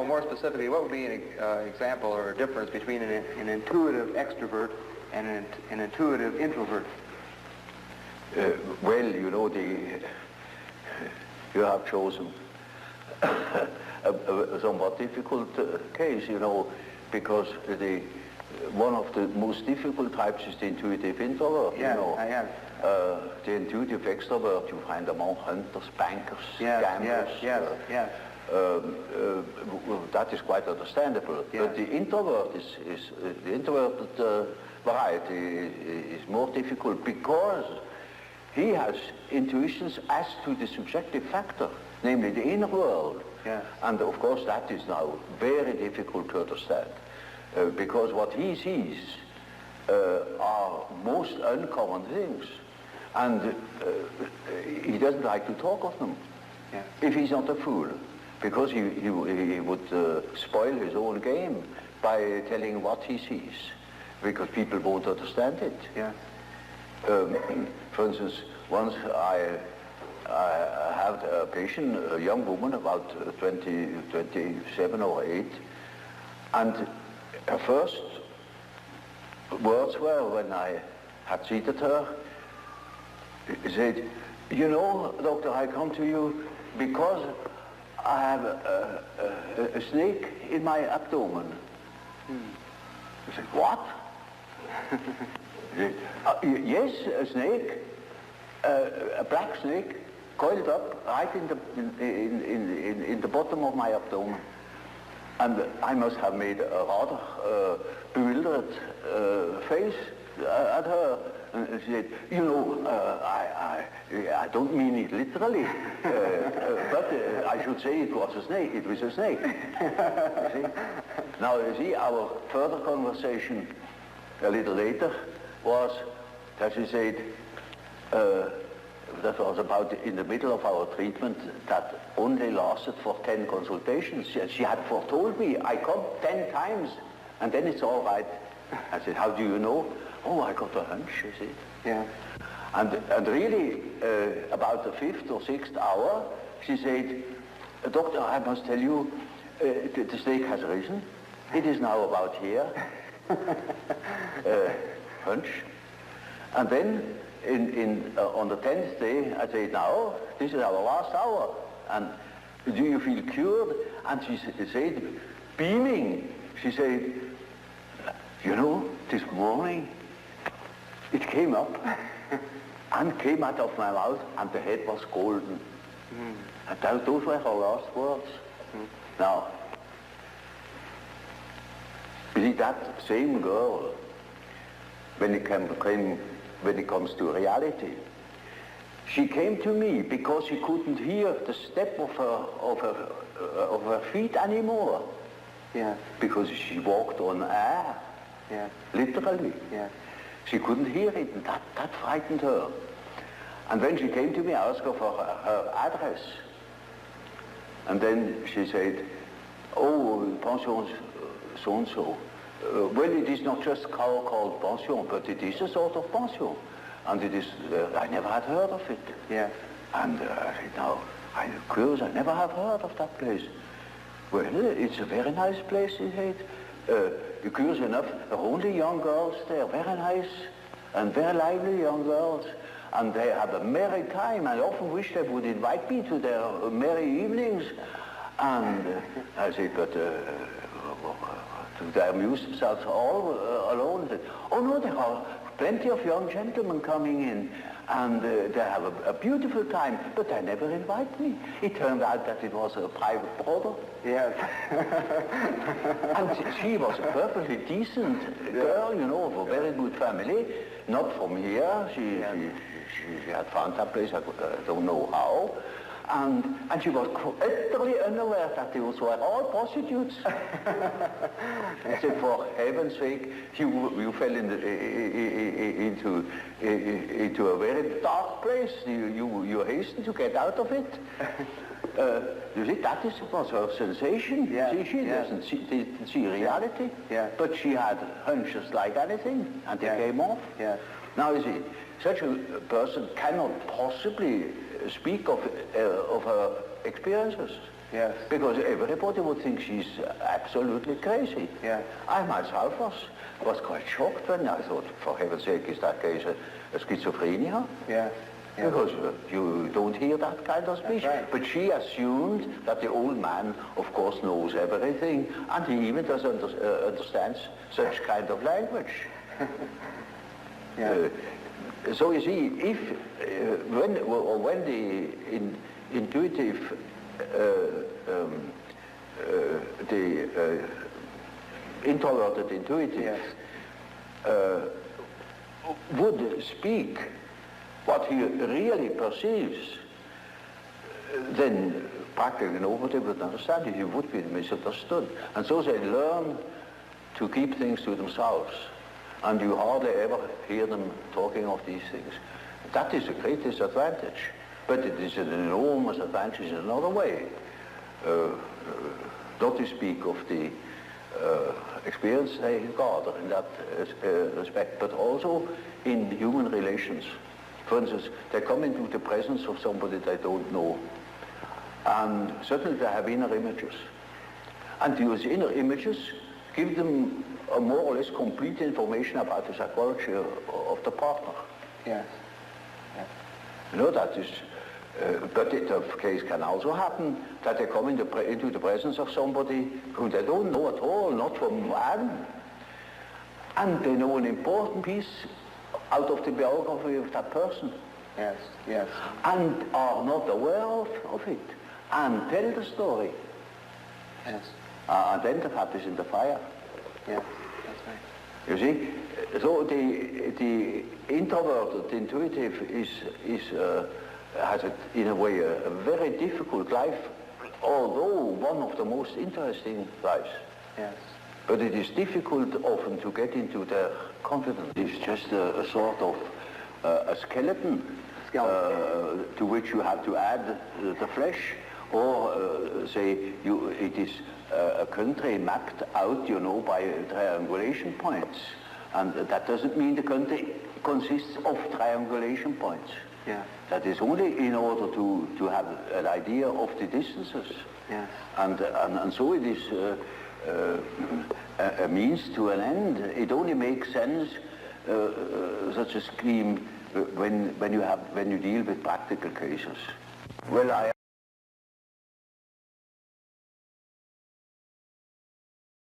more specifically, what would be an example or a difference between an intuitive extrovert and an intuitive introvert? Well, you know, you have chosen a somewhat difficult case, you know, because one of the most difficult types is the intuitive introvert. Yeah, you know. I have. The intuitive extrovert, you find among hunters, bankers, gamblers. Yes. That is quite understandable. Yeah. But the introvert the introverted variety is more difficult because he has intuitions as to the subjective factor, namely the inner world. Yeah. And of course that is now very difficult to understand because what he sees are most uncommon things, and he doesn't like to talk of them. Yeah. If he's not a fool, because he would spoil his own game by telling what he sees, because people won't understand it. Yeah. For instance, once I had a patient, a young woman, about 27 or 8, and her first words were, when I had seated her, he said, "You know, doctor, I come to you because I have a snake in my abdomen." I said, "What?" Yes, a snake, a black snake, coiled up right in the bottom of my abdomen. And I must have made a rather bewildered face at her. And she said, "You know, I don't mean it literally, but I should say it was a snake. It was a snake." You see? Now, you see, our further conversation a little later was that she said, that was about in the middle of our treatment, that only lasted for 10 consultations. She had foretold me, "I come 10 times, and then it's all right." I said, "How do you know?" "Oh, I got a hunch," you see. Yeah. And really, about the 5th or 6th hour, she said, "Doctor, I must tell you, the snake has risen. It is now about here." Hunch. And then on the 10th day, I said, "Now, this is our last hour, and do you feel cured?" And she said, beaming, she said, "You know, this morning, it came up and came out of my mouth, and the head was golden." And those were her last words. Now, you see, that same girl, when it comes to reality, she came to me because she couldn't hear the step of her feet anymore. Yeah. Because she walked on air. Yeah. Literally. Yeah. She couldn't hear it, and that frightened her. And when she came to me, I asked her for her address. And then she said, "Oh, pension so-and-so. Well, it is not just called pension, but it is a sort of pension. And it is, I never had heard of it." Yeah. And I said, "No, I'm curious, I never have heard of that place." "Well, it's a very nice place," he said. You're curious enough, there are only young girls there, very nice and very lively young girls. And they have a merry time. I often wish they would invite me to their merry evenings. And I said, "But do they amuse themselves all alone?" He said, "Oh no, there are plenty of young gentlemen coming in, and they have a beautiful time, but they never invite me." It turned out that it was a private brother. Yes. And she was a perfectly decent girl, you know, of a very good family, not from here. She had found that place, I don't know how. And she was utterly unaware that those were all prostitutes. I said, "For heaven's sake, you fell into a very dark place. You hastened to get out of it." You see, that was her sensation. Yeah. See, she didn't see reality, but she had hunches like anything, and they came off. Yeah. Now, you see, such a person cannot possibly speak of her experiences. Yes. Because everybody would think she's absolutely crazy. Yeah. I myself was quite shocked when I thought, for heaven's sake, is that case a schizophrenia? Yes. Yes. Because you don't hear that kind of speech. right. But she assumed that the old man, of course, knows everything, and he even understands such kind of language. Yeah. So you see, if when the intuitive, the introverted intuitive Yes. would speak what he really perceives, then practically nobody would understand it. He would be misunderstood. And so they learn to keep things to themselves. And you hardly ever hear them talking of these things. That is a great disadvantage. But it is an enormous advantage in another way. Not to speak of the experience they gather in that respect, but also in human relations. For instance, they come into the presence of somebody they don't know, and certainly they have inner images. And those inner images give them a more or less complete information about the psychology of the partner. Yes. Yes. You know, that is, but the case can also happen that they come into the presence of somebody whom they don't know at all, not from Adam, and they know an important piece out of the biography of that person. Yes. Yes. And are not aware of it, and tell the story. Yes. And then the fat is in the fire. Yeah. That's right. You see, so the introverted intuitive has in a way a very difficult life, although one of the most interesting lives. Yes. But it is difficult often to get into their confidence. It's just a sort of a skeleton to which you have to add the flesh, or say it is a country mapped out, you know, by triangulation points. And that doesn't mean the country consists of triangulation points. Yeah. That is only in order to have an idea of the distances. Yes. And so it is a means to an end. It only makes sense, such a scheme, when you deal with practical cases. Well,